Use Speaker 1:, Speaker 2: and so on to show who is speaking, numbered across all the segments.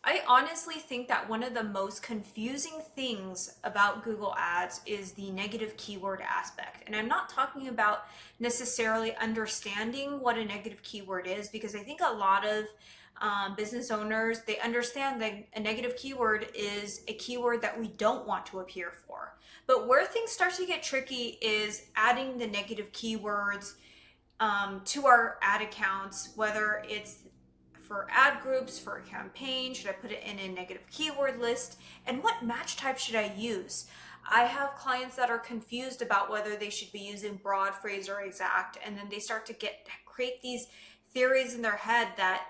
Speaker 1: I honestly think that one of the most confusing things about Google Ads is the negative keyword aspect. And I'm not talking about necessarily understanding what a negative keyword is, because I think a lot of business owners, they understand that a negative keyword is a keyword that we don't want to appear for. But where things start to get tricky is adding the negative keywords to our ad accounts, whether it's for ad groups, for a campaign, should I put it in a negative keyword list, and what match type should I use? I have clients that are confused about whether they should be using broad, phrase, or exact, and then they start to create these theories in their head that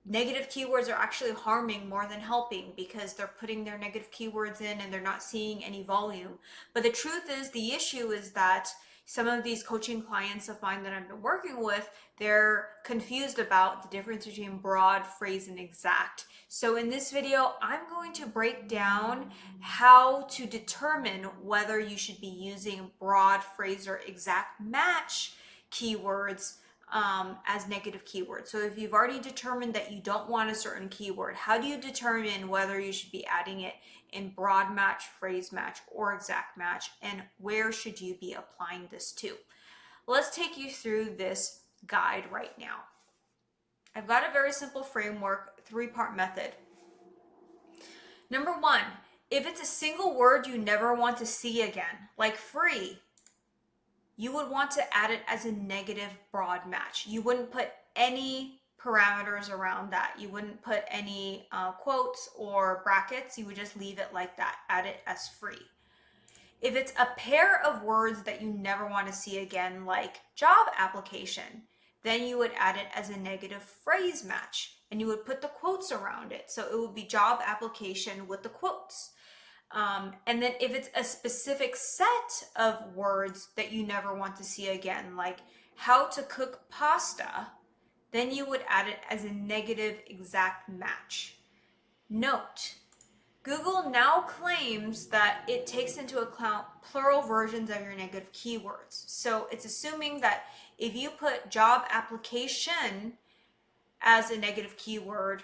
Speaker 1: negative keywords are actually harming more than helping because they're putting their negative keywords in and they're not seeing any volume. But the truth is, the issue is that some of these coaching clients of mine that I've been working with, they're confused about the difference between broad, phrase, and exact. So in this video, I'm going to break down how to determine whether you should be using broad, phrase, or exact match keywords as negative keywords. So if you've already determined that you don't want a certain keyword, how do you determine whether you should be adding it in broad match, phrase match, or exact match, and where should you be applying this to? Let's take you through this guide right now. I've got a very simple framework, three-part method. Number one, if it's a single word you never want to see again, like free, you would want to add it as a negative broad match. You wouldn't put any parameters around that. You wouldn't put any quotes or brackets. You would just leave it like that. Add it as free. If it's a pair of words that you never want to see again, like job application, then you would add it as a negative phrase match and you would put the quotes around it. So it would be job application with the quotes. And then if it's a specific set of words that you never want to see again, like how to cook pasta, then you would add it as a negative exact match. Note, Google now claims that it takes into account plural versions of your negative keywords. So it's assuming that if you put job application as a negative keyword,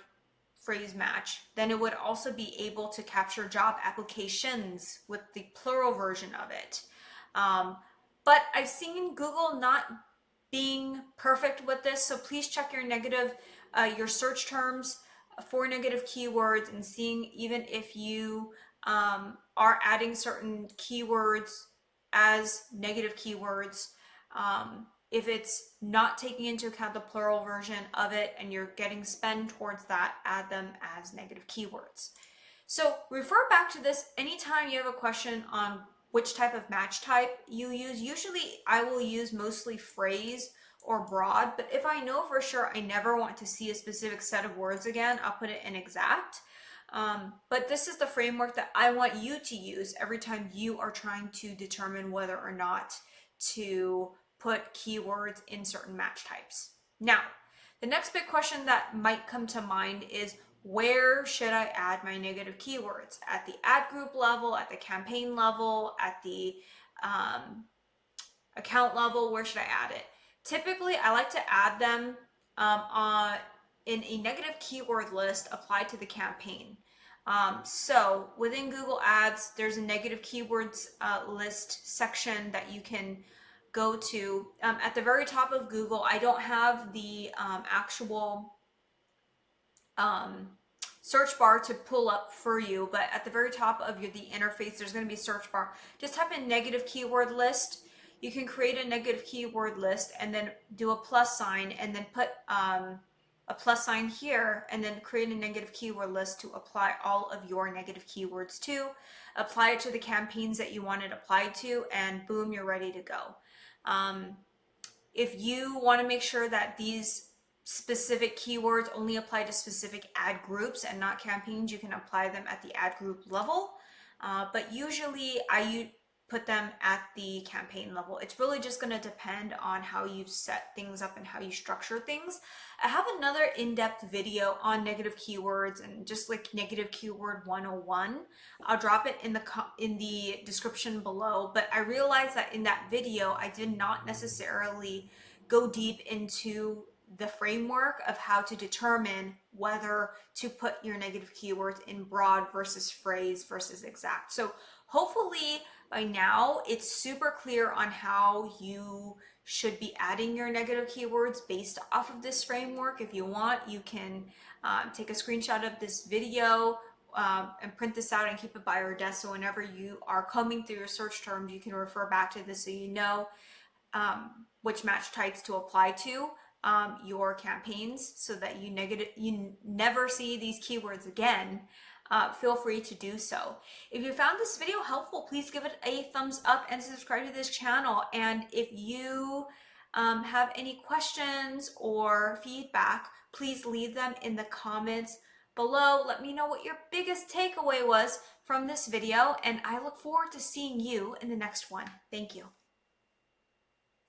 Speaker 1: phrase match, then it would also be able to capture job applications with the plural version of it. But I've seen Google not being perfect with this, so please check your search terms for negative keywords and seeing even if you are adding certain keywords as negative keywords. If it's not taking into account the plural version of it and you're getting spend towards that, add them as negative keywords. So refer back to this anytime you have a question on which type of match type you use. Usually I will use mostly phrase or broad, but if I know for sure I never want to see a specific set of words again, I'll put it in exact. But this is the framework that I want you to use every time you are trying to determine whether or not to put keywords in certain match types. Now, the next big question that might come to mind is, where should I add my negative keywords? At the ad group level, at the campaign level, at the account level, where should I add it? Typically, I like to add them in a negative keyword list applied to the campaign. So within Google Ads, there's a negative keywords list section that you can go to. At the very top of Google, I don't have the actual search bar to pull up for you, but at the very top of the interface, there's going to be a search bar. Just type in negative keyword list. You can create a negative keyword list and then do a plus sign and then put a plus sign here and then create a negative keyword list to apply all of your negative keywords to. Apply it to the campaigns that you want it applied to, and boom, you're ready to go. If you want to make sure that these specific keywords only apply to specific ad groups and not campaigns, you can apply them at the ad group level. But usually I put them at the campaign level. It's really just going to depend on how you set things up and how you structure things. I have another in-depth video on negative keywords and just like negative keyword 101. I'll drop it in the description below, but I realized that in that video I did not necessarily go deep into the framework of how to determine whether to put your negative keywords in broad versus phrase versus exact. So hopefully by now it's super clear on how you should be adding your negative keywords based off of this framework. If you want, you can take a screenshot of this video and print this out and keep it by your desk, so whenever you are combing through your search terms, you can refer back to this so you know which match types to apply to your campaigns, so that you never see these keywords again. Feel free to do so. If you found this video helpful, please give it a thumbs up and subscribe to this channel. And if you have any questions or feedback, please leave them in the comments below. Let me know what your biggest takeaway was from this video, and I look forward to seeing you in the next one. Thank you.